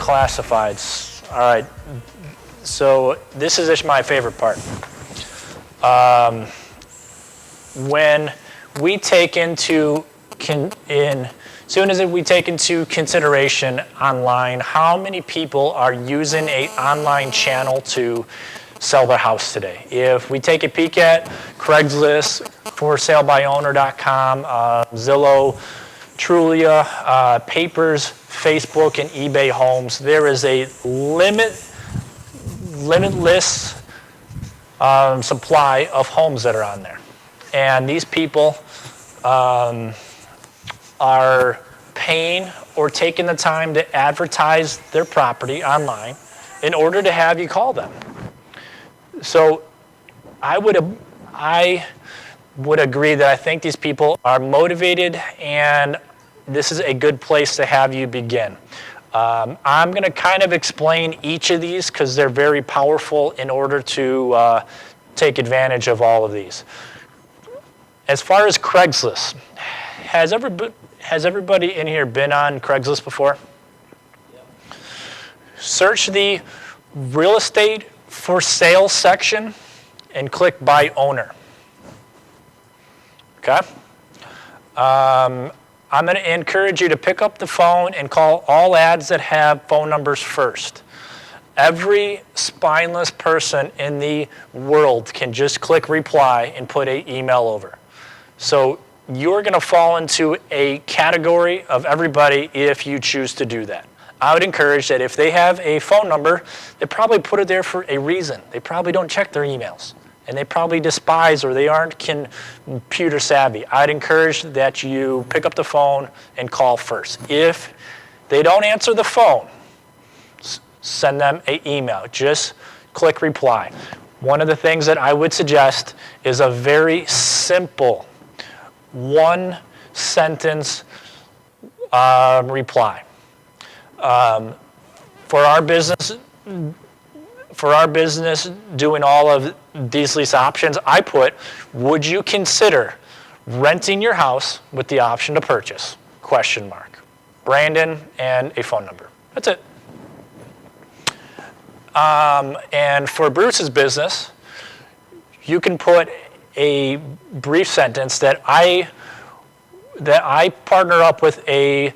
classifieds. All right. So this is my favorite part. When we take into soon as we take into consideration online, how many people are using an online channel to sell their house today? If we take a peek at Craigslist, ForSaleByOwner.com, Zillow, Trulia, Papers, Facebook, and eBay Homes, there is a limitless supply of homes that are on there. And these people are paying or taking the time to advertise their property online in order to have you call them. So I would agree that I think these people are motivated, and this is a good place to have you begin. I'm going to kind of explain each of these because they're very powerful in order to take advantage of all of these. As far as Craigslist, has everybody in here been on Craigslist before? Yep. Search the real estate for sale section and click by owner. Okay? I'm going to encourage you to pick up the phone and call all ads that have phone numbers first. Every spineless person in the world can just click reply and put an email over. So you're going to fall into a category of everybody if you choose to do that. I would encourage that if they have a phone number, they probably put it there for a reason. They probably don't check their emails, and they probably despise or they aren't computer savvy. I'd encourage that you pick up the phone and call first. If they don't answer the phone, send them an email. Just click reply. One of the things that I would suggest is a very simple one-sentence reply. For our business doing all of these lease options, I put, would you consider renting your house with the option to purchase? Question mark. Brandon and a phone number. That's it. And for Bruce's business, you can put a brief sentence that I partner up with a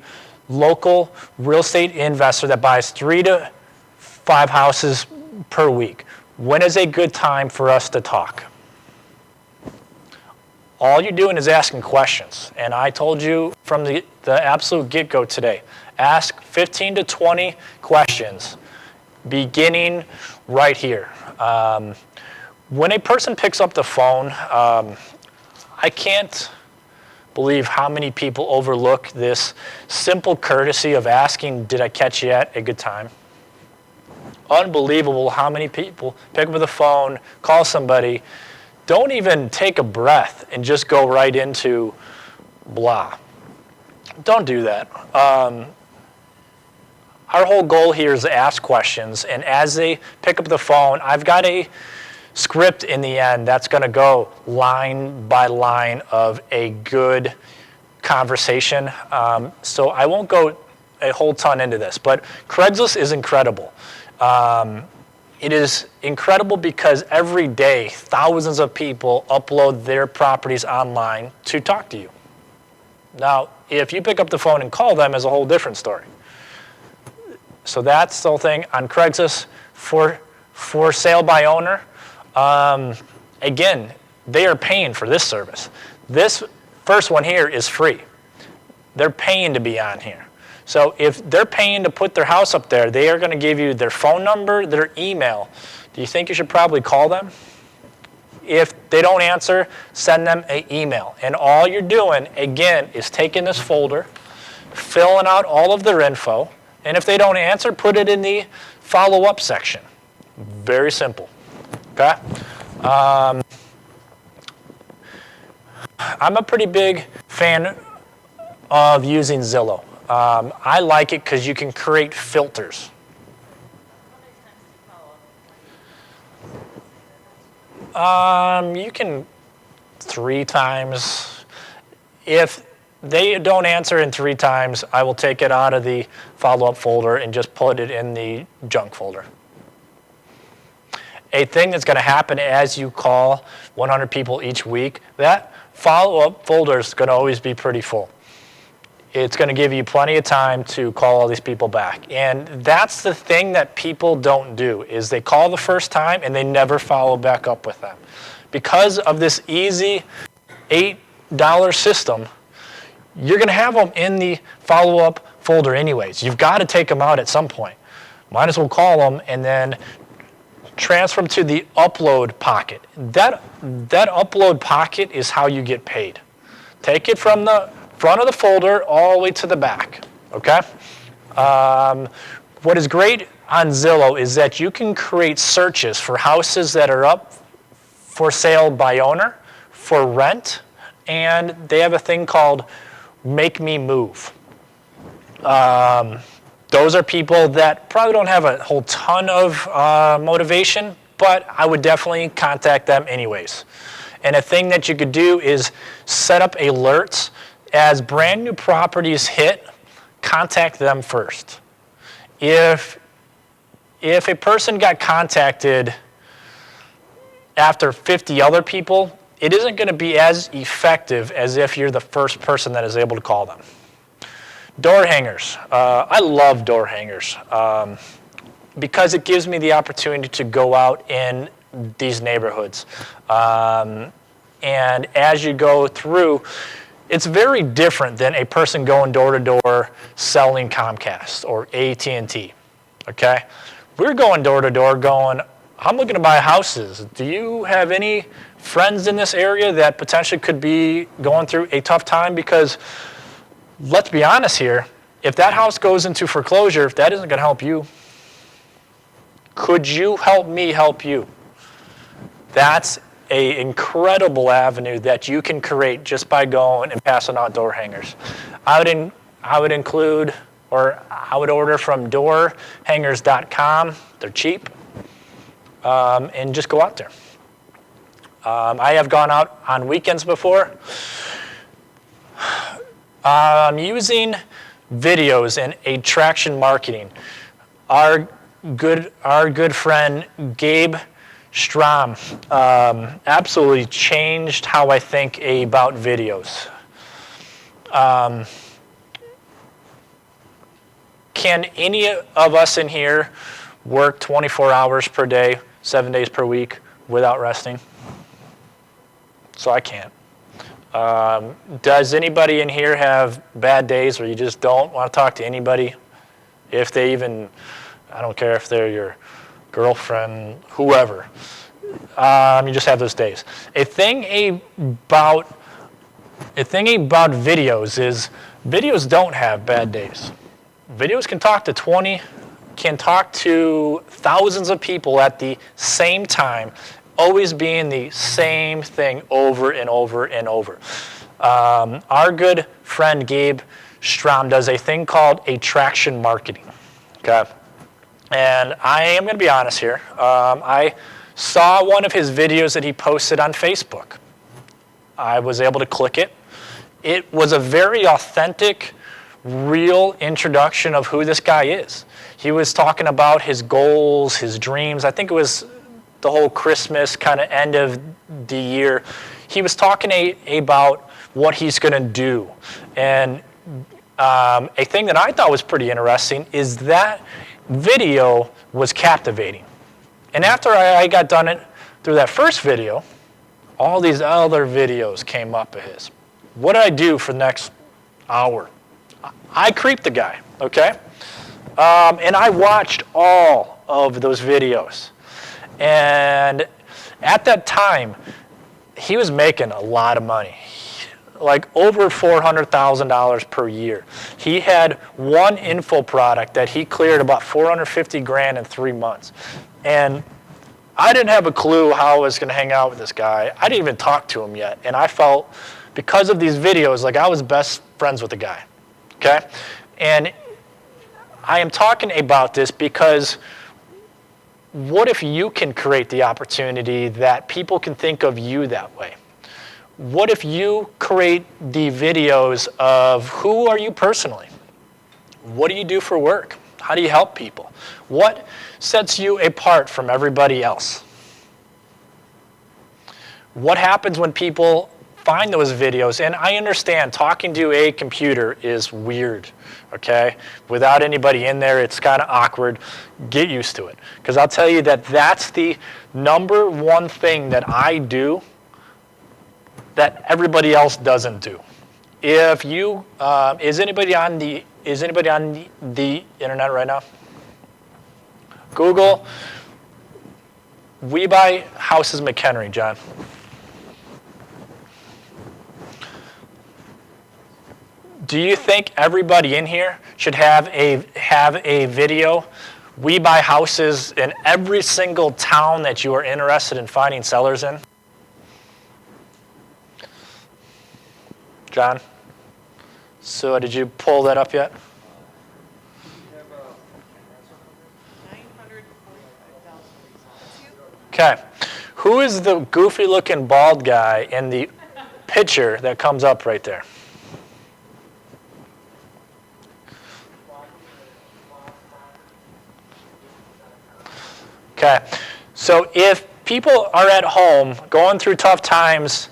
local real estate investor that buys 3 to 5 houses per week. When is a good time for us to talk? All you're doing is asking questions. And I told you from the absolute get-go today, ask 15 to 20 questions, beginning right here. When a person picks up the phone, I can't believe how many people overlook this simple courtesy of asking, did I catch you at a good time? Unbelievable how many people pick up the phone, call somebody, don't even take a breath and just go right into blah. Don't do that. Our whole goal here is to ask questions, and as they pick up the phone, I've got a script in the end that's going to go line by line of a good conversation. So I won't go a whole ton into this, but Craigslist is incredible. It is incredible because every day thousands of people upload their properties online to talk to you. Now, if you pick up the phone and call them, is a whole different story. So that's the whole thing on Craigslist for sale by owner. Again, they are paying for this service. This first one here is free. They're paying to be on here. So if they're paying to put their house up there, they are going to give you their phone number, their email. Do you think you should probably call them? If they don't answer, send them an email. And all you're doing, again, is taking this folder, filling out all of their info, and if they don't answer, put it in the follow-up section. Very simple. Okay? I'm a pretty big fan of using Zillow. I like it because you can create filters. You can 3 times. If they don't answer in 3 times, I will take it out of the follow-up folder and just put it in the junk folder. A thing that's going to happen as you call 100 people each week, that follow-up folder is going to always be pretty full. It's going to give you plenty of time to call all these people back. And that's the thing that people don't do, is they call the first time and they never follow back up with them. Because of this easy $8 system, you're going to have them in the follow-up folder anyways. You've got to take them out at some point. Might as well call them and then transfer them to the upload pocket. That upload pocket is how you get paid. Take it from the front of the folder all the way to the back, okay? What is great on Zillow is that you can create searches for houses that are up for sale by owner, for rent, and they have a thing called Make Me Move. Those are people that probably don't have a whole ton of motivation, but I would definitely contact them anyways. And a thing that you could do is set up alerts. As brand new properties hit, contact them first. If a person got contacted after 50 other people, it isn't going to be as effective as if you're the first person that is able to call them. Door hangers. I love door hangers because it gives me the opportunity to go out in these neighborhoods. And as you go through, it's very different than a person going door to door selling Comcast or AT&T, okay? We're going door to door going, I'm looking to buy houses. Do you have any friends in this area that potentially could be going through a tough time? Because let's be honest here, if that house goes into foreclosure, that isn't going to help you. Could you help me help you? That's an incredible avenue that you can create just by going and passing out door hangers. I would include, or I would order from doorhangers.com. They're cheap. And just go out there. I have gone out on weekends before. Using videos and attraction marketing. Our good friend Gabe Strom absolutely changed how I think about videos. Can any of us in here work 24 hours per day, 7 days per week without resting? So I can't. Does anybody in here have bad days where you just don't want to talk to anybody? If they even, I don't care if they're your girlfriend, whoever. You just have those days. A thing about videos is videos don't have bad days. Videos can talk to thousands of people at the same time, always being the same thing over and over and over. Our good friend Gabe Strom does a thing called attraction marketing. Okay, and I am going to be honest here. I saw one of his videos that he posted on Facebook. I was able to click it. It was a very authentic, real introduction of who this guy is. He was talking about his goals, his dreams. I think it was the whole Christmas kind of end of the year. He was talking about what he's going to do. And a thing that I thought was pretty interesting is that video was captivating. And after I got done through that first video, all these other videos came up of his. What did I do for the next hour? I creeped the guy, okay? And I watched all of those videos. And at that time, he was making a lot of money, like over $400,000 per year. He had one info product that he cleared about $450,000 in 3 months. And I didn't have a clue how I was going to hang out with this guy. I didn't even talk to him yet. And I felt, because of these videos, like I was best friends with the guy, okay? And I am talking about this because what if you can create the opportunity that people can think of you that way? What if you create the videos of who are you personally? What do you do for work? How do you help people? What sets you apart from everybody else? What happens when people find those videos? And I understand talking to a computer is weird, okay? Without anybody in there, it's kind of awkward. Get used to it. Because I'll tell you that that's the number one thing that I do that everybody else doesn't do. If you, is anybody on the internet right now? Google, We Buy Houses McHenry, John. Do you think everybody in here should have a video? We buy houses in every single town that you are interested in finding sellers in? John? So did you pull that up yet? 945,000. Okay. Who is the goofy looking bald guy in the picture that comes up right there? Okay. So if people are at home going through tough times,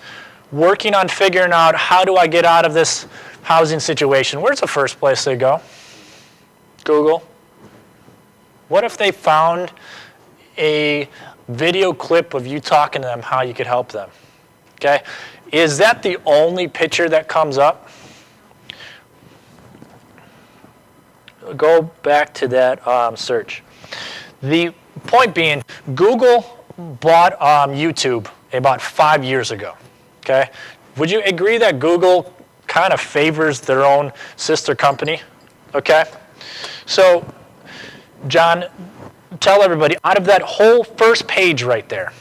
working on figuring out how do I get out of this housing situation, where's the first place they go? Google. What if they found a video clip of you talking to them how you could help them? Okay? Is that the only picture that comes up? Go back to that search. The point being, Google bought YouTube about 5 years ago. Okay? Would you agree that Google kind of favors their own sister company? Okay? So, John, tell everybody, out of that whole first page right there,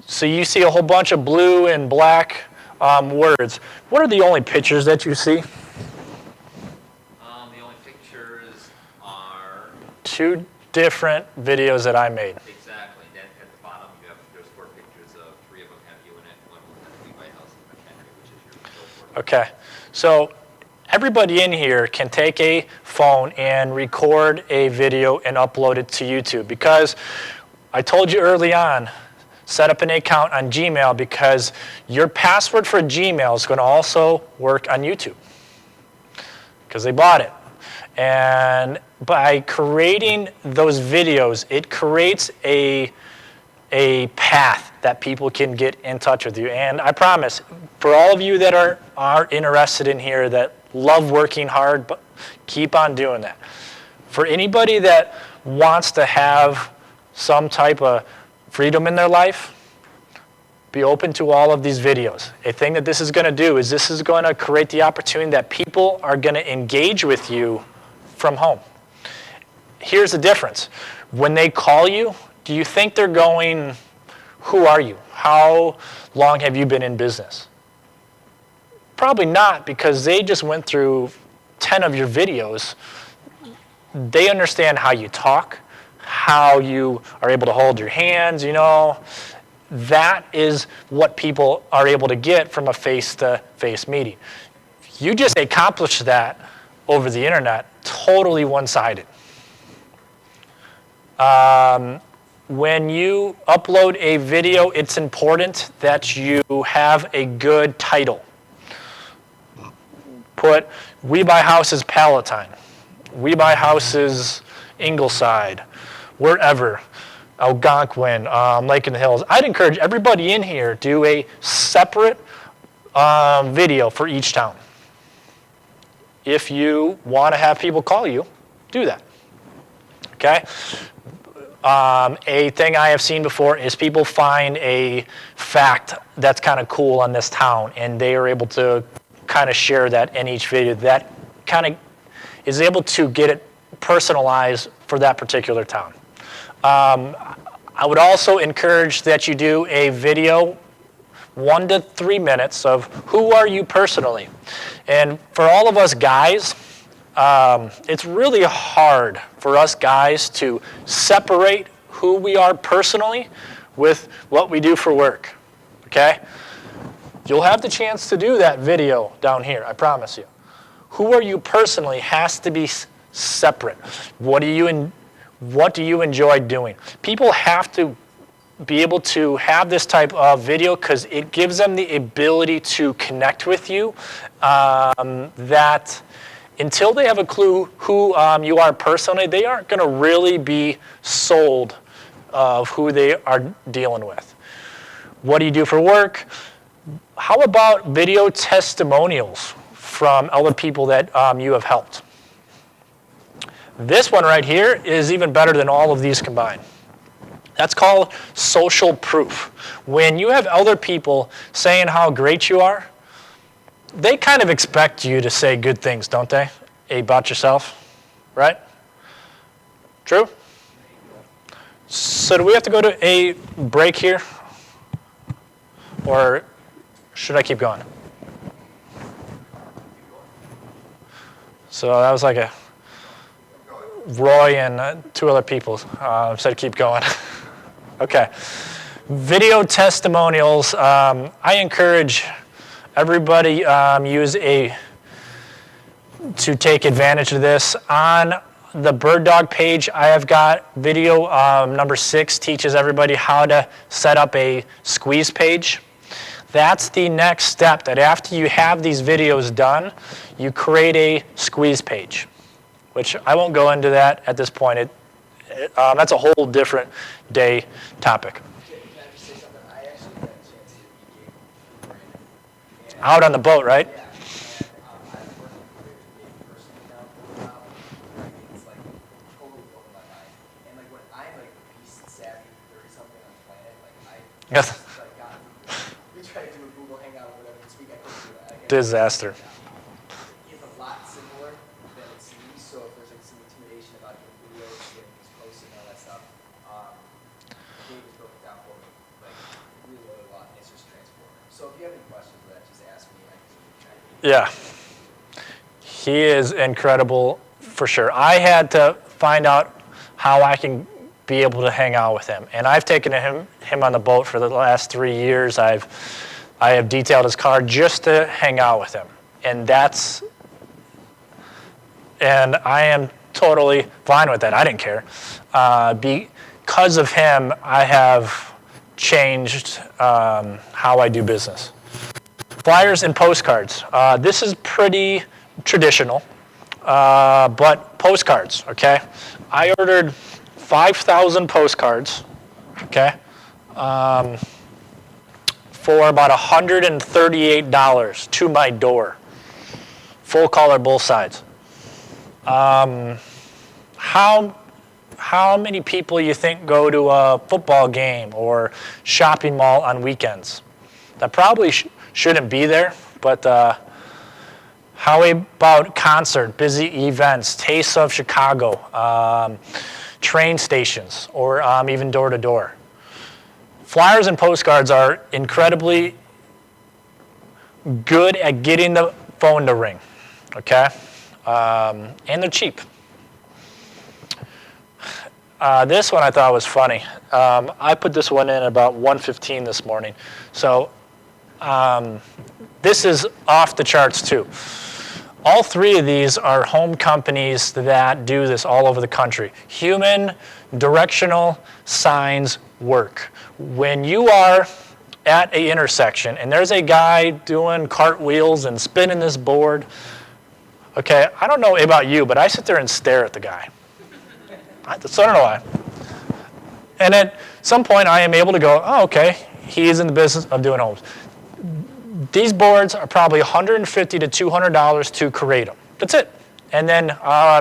so you see a whole bunch of blue and black words. What are the only pictures that you see? The only pictures are... Two different videos that I made. Exactly. Then at the bottom, there's 4 pictures of 3 of them have you in it. One of them has We Buy Houses McHenry, which is your billboard. Okay. So everybody in here can take a phone and record a video and upload it to YouTube, because I told you early on, set up an account on Gmail, because your password for Gmail is going to also work on YouTube because they bought it. And by creating those videos, it creates a path that people can get in touch with you. And I promise, for all of you that are interested in here, that love working hard, but keep on doing that. For anybody that wants to have some type of freedom in their life, be open to all of these videos. A thing that this is going to do is this is going to create the opportunity that people are going to engage with you from home. Here's the difference. When they call you, do you think they're going, who are you? How long have you been in business? Probably not, because they just went through 10 of your videos. They understand how you talk, how you are able to hold your hands, you know. That is what people are able to get from a face-to-face meeting. You just accomplish that over the internet, totally one-sided. When you upload a video, it's important that you have a good title. Put, We Buy Houses Palatine, We Buy Houses Ingleside, wherever, Algonquin, Lake in the Hills. I'd encourage everybody in here do a separate video for each town. If you want to have people call you, do that. Okay? A thing I have seen before is people find a fact that's kind of cool on this town, and they are able to kind of share that in each video. That kind of is able to get it personalized for that particular town. I would also encourage that you do a video 1 to 3 minutes of who are you personally. And for all of us guys, it's really hard for us guys to separate who we are personally with what we do for work, okay? You'll have the chance to do that video down here, I promise you. Who are you personally has to be separate. What do you enjoy doing? People have to be able to have this type of video because it gives them the ability to connect with you, that until they have a clue who you are personally, they aren't going to really be sold of who they are dealing with. What do you do for work? How about video testimonials from other people that you have helped? This one right here is even better than all of these combined. That's called social proof. When you have other people saying how great you are, they kind of expect you to say good things, don't they, about yourself, right? True? So do we have to go to a break here? Or should I keep going? So that was like a Roy and two other people said keep going. Okay. Video testimonials. I encourage everybody to take advantage of this. On the Bird Dog page, I have got video number 6 teaches everybody how to set up a squeeze page. That's the next step, that after you have these videos done, you create a squeeze page, which I won't go into that at this point. That's a whole different day topic. Can I just say something? I actually got a chance to meet Gabe Brandon. Out on the boat, right? Yeah, and I'm working with Gabe personally now for a while. I mean, it's like totally blowing my mind. And like when I'm like the least savvy 30-something on the planet, like I Yes. just like got, we tried to do a Google Hangout or whatever this week, I couldn't do it. Like, Disaster. It's a lot simpler than it seems. So if there's like some intimidation about doing videos, getting these posts and all that stuff, Dave has broken down for me, like really a lot, and it's just transformative. So if you have any questions for that, just ask me. I can Yeah. He is incredible for sure. I had to find out how I can be able to hang out with him. And I've taken him on the boat for the last 3 years. I have detailed his car just to hang out with him. And I am totally fine with that. I didn't care. Because of him, I have changed how I do business. Flyers and postcards. This is pretty traditional, but postcards, okay? I ordered 5,000 postcards, okay, for about $138 to my door. Full color, both sides. How many people you think go to a football game or shopping mall on weekends? That probably shouldn't be there, but how about concert, busy events, Taste of Chicago, train stations, or even door to door? Flyers and postcards are incredibly good at getting the phone to ring, okay? And they're cheap. This one I thought was funny. I put this one in about 1:15 this morning. So this is off the charts too. All 3 of these are home companies that do this all over the country. Human directional signs work. When you are at an intersection and there's a guy doing cartwheels and spinning this board, okay, I don't know about you, but I sit there and stare at the guy. So I don't know why. And at some point I am able to go, oh, okay, he is in the business of doing homes. These boards are probably $150 to $200 to create them. That's it. And then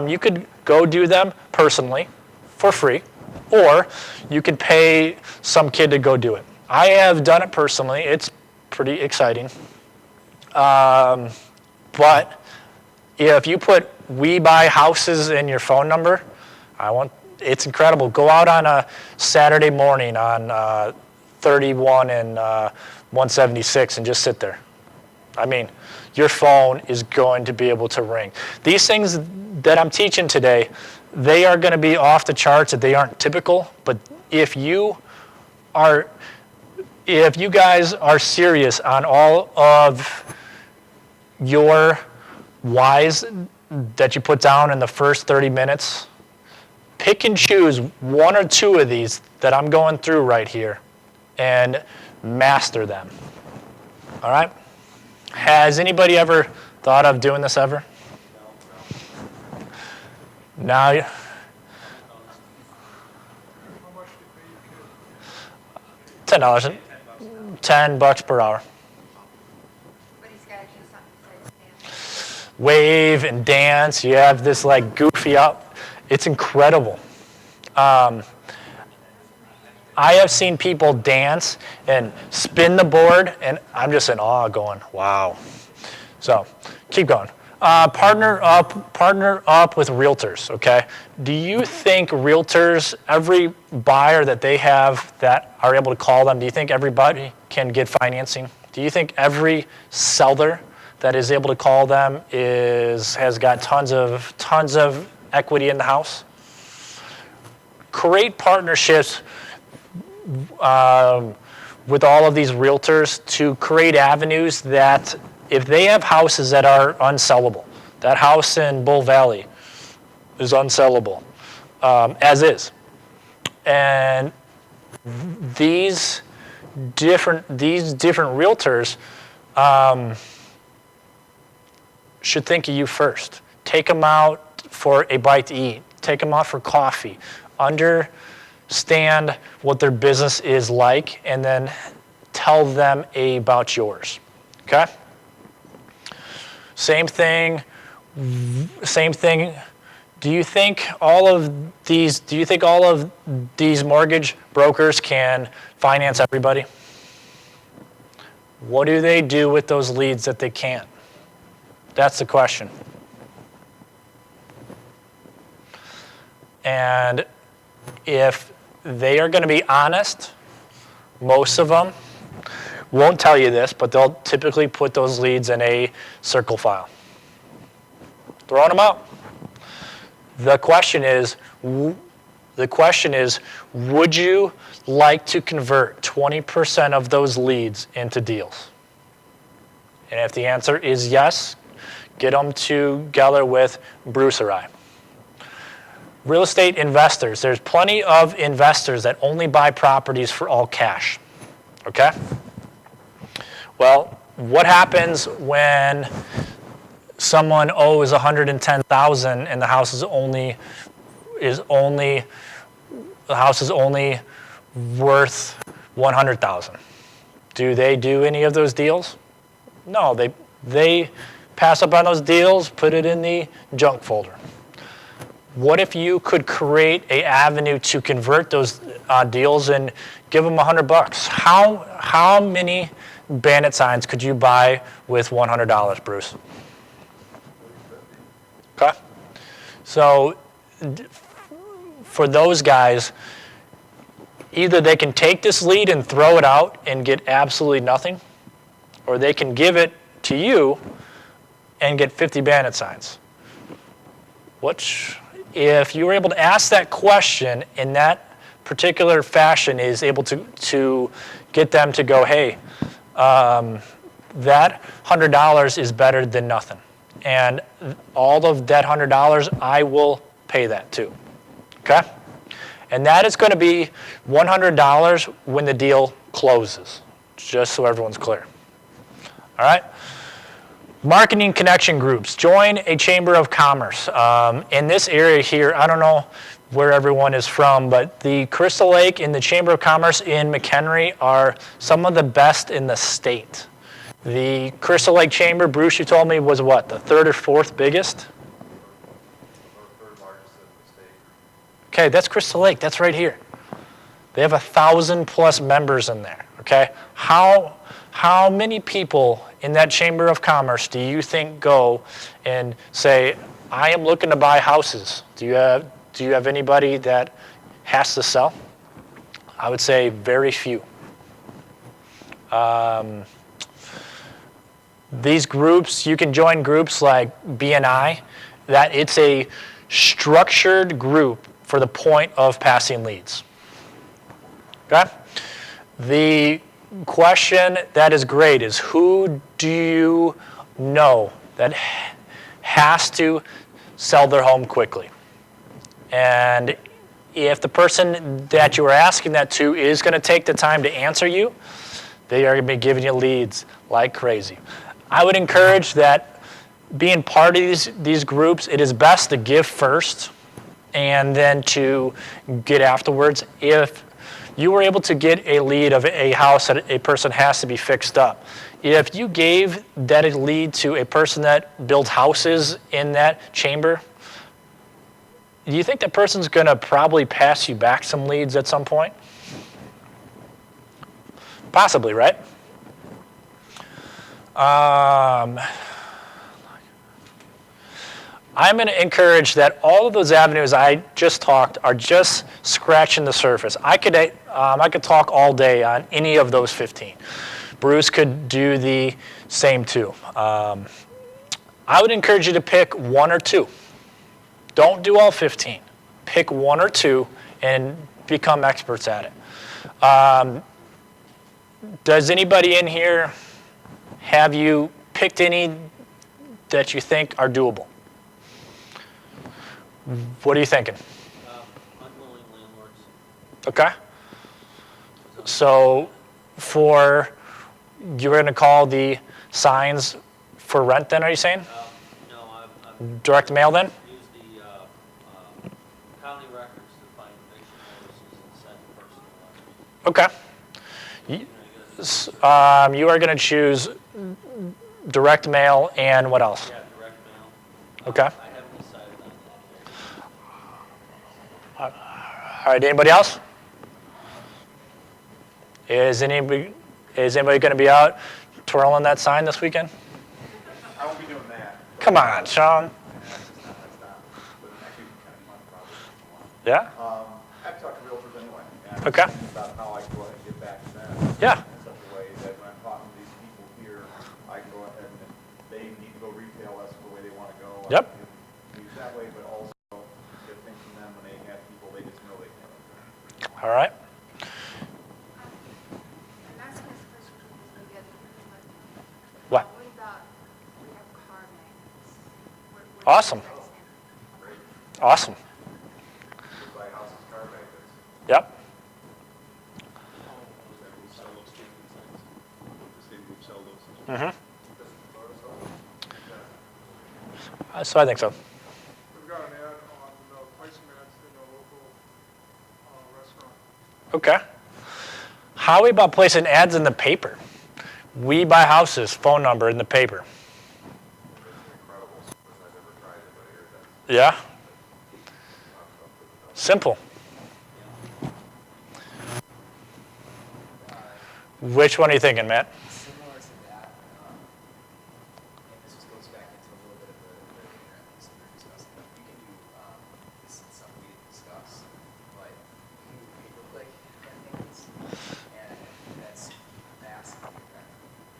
you could go do them personally for free, or you could pay some kid to go do it. I have done it personally. It's pretty exciting. But if you put "We Buy Houses" in your phone number, it's incredible. Go out on a Saturday morning on 31 and 176 and just sit there. I mean, your phone is going to be able to ring. These things that I'm teaching today, they are going to be off the charts, that they aren't typical, but if you are if you guys are serious on all of your whys that you put down in the first 30 minutes, pick and choose one or two of these that I'm going through right here and master them. All right? Has anybody ever thought of doing this ever? Now, How much do you pay your kid? $10, $10 per hour. But he's got to do something besides dance. Wave and dance. You have this like goofy up. It's incredible. I have seen people dance and spin the board, and I'm just in awe going, wow. So keep going. Partner up with realtors, okay? Do you think realtors, every buyer that they have that are able to call them, do you think everybody can get financing? Do you think every seller that is able to call them has got tons of equity in the house? Create partnerships with all of these realtors to create avenues that if they have houses that are unsellable, that house in Bull Valley is unsellable, as is. And these different realtors should think of you first. Take them out for a bite to eat. Take them out for coffee. Understand what their business is like, and then tell them about yours. Okay? Same thing. Do you think all of these mortgage brokers can finance everybody? What do they do with those leads that they can't? That's the question. And if they are going to be honest, most of them won't tell you this, but they'll typically put those leads in a circle file. Throwing them out. The question is, would you like to convert 20% of those leads into deals? And if the answer is yes, get them together with Bruce or I. Real estate investors. There's plenty of investors that only buy properties for all cash. Okay? Well, what happens when someone owes $110,000 and the house is only worth $100,000? Do they do any of those deals? No, they pass up on those deals, put it in the junk folder. What if you could create an avenue to convert those deals and give them $100? How many bandit signs could you buy with $100, Bruce? Okay. So for those guys, either they can take this lead and throw it out and get absolutely nothing, or they can give it to you and get 50 bandit signs. If you were able to ask that question in that particular fashion, is able to get them to go, hey, that $100 is better than nothing. And all of that $100, I will pay that too. Okay? And that is going to be $100 when the deal closes, just so everyone's clear. All right? Marketing connection groups. Join a chamber of commerce. In this area here, I don't know where everyone is from, but the Crystal Lake and the Chamber of Commerce in McHenry are some of the best in the state. The Crystal Lake Chamber, Bruce, you told me, was what, the third or fourth biggest? Third largest in the state. Okay, that's Crystal Lake. That's right here. They have 1,000+ members in there. Okay, how many people in that Chamber of Commerce do you think go and say, I am looking to buy houses? Do you have anybody that has to sell? I would say very few. These groups, you can join groups like BNI, that it's a structured group for the point of passing leads. Okay? The question that is great is, who do you know that has to sell their home quickly? And if the person that you are asking that to is going to take the time to answer you, they are going to be giving you leads like crazy. I would encourage that being part of these groups, it is best to give first and then to get afterwards. If you were able to get a lead of a house that a person has to be fixed up, if you gave that lead to a person that builds houses in that chamber, do you think that person's going to probably pass you back some leads at some point? Possibly, right? I'm going to encourage that all of those avenues I just talked are just scratching the surface. I could talk all day on any of those 15. Bruce could do the same too. I would encourage you to pick one or two. Don't do all 15. Pick one or two and become experts at it. Does anybody in here, have you picked any that you think are doable? What are you thinking? Unwilling landlords. Okay. So you're going to call the signs for rent then, are you saying? No, I've Direct mail then? used the county records to find eviction notices and send personal letters. Okay. You are going to choose direct mail and what else? Yeah, direct mail. Okay. I haven't decided on that yet. All right, anybody else? Is anybody going to be out twirling that sign this weekend? I won't be doing that. Come on, Sean. That's not, but next week kind of month probably. Yeah? I've talked to realtors anyway. And Okay. I'm thinking about how I can go ahead and get back to them. Yeah. In such a way that when I'm talking to these people here, I can go ahead and if they need to go retail, that's the way they want to go. I Yep. can use that way, but also get things from them when they have people they just know they can. All right. And that's my first question, is maybe at the beginning, What? what about, we have car magnets? Where Awesome. do you guys stand? Awesome. Buy houses, car bankers. Yep. Mm-hmm. So I think so. We've got an ad on placemats in a local restaurant. Okay. How about placing ads in the paper? We buy houses, phone number in the paper. Yeah. Simple. Which one are you thinking, Matt? Similar to that, and this just goes back into a little bit of the internet piece that we were discussing. You can do, this is something we didn't discuss, but you can do pay-per-click campaigns, and that's massive.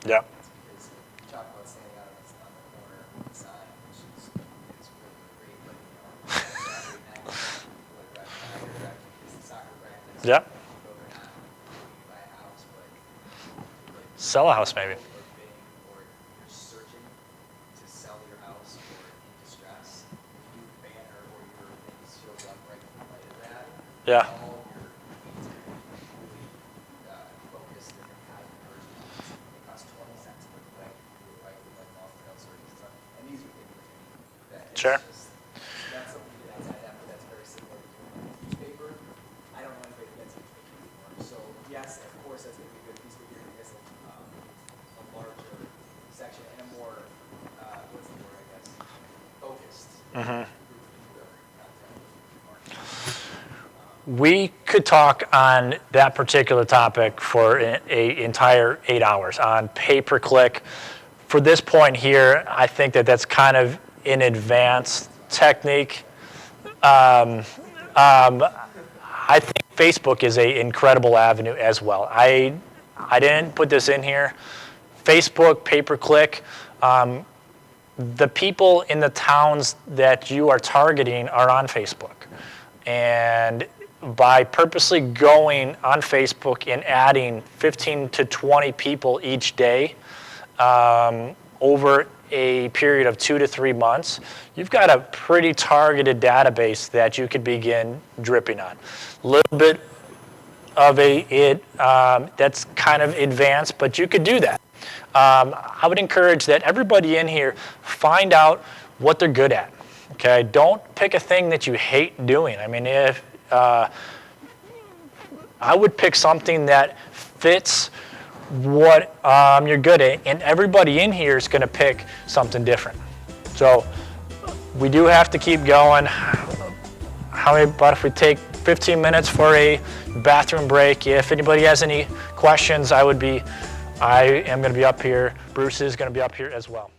Yeah. Because you talk about standing out on the corner with a sign, which is, it's really great, but Saturday night, like driving by or driving to the soccer practice. Yeah. Go there not, you buy a house, but Sell a house maybe. or bidding, or you're searching to sell your house or in distress, you do a banner or your thing shows up right in the light of that. Yeah. All of your leads are gonna be really focused and high conversion leads. It costs 20 cents per click, you do it right with like off-trail searches and stuff. And these are things that it's Sure. just, that's something we did outside that, but that's very similar to a newspaper. I don't know anybody that gets newspaper anymore. So yes, of course, that's gonna be a good piece, but you're gonna miss a larger section and a more, what's the word, I guess, focused Mm-hmm. group of people that are content. We could talk on that particular topic for an entire 8 hours on pay-per-click. For this point here, I think that that's kind of an advanced technique. I think Facebook is an incredible avenue as well. I didn't put this in here. Facebook, pay-per-click. The people in the towns that you are targeting are on Facebook. And by purposely going on Facebook and adding 15 to 20 people each day over a period of 2 to 3 months, you've got a pretty targeted database that you could begin dripping on. A little bit of that's kind of advanced, but you could do that. I would encourage that everybody in here find out what they're good at. Okay, don't pick a thing that you hate doing. I mean, if I would pick something that fits what you're good at, and everybody in here is going to pick something different. So we do have to keep going. But if we take 15 minutes for a bathroom break, if anybody has any questions, I am going to be up here. Bruce is going to be up here as well.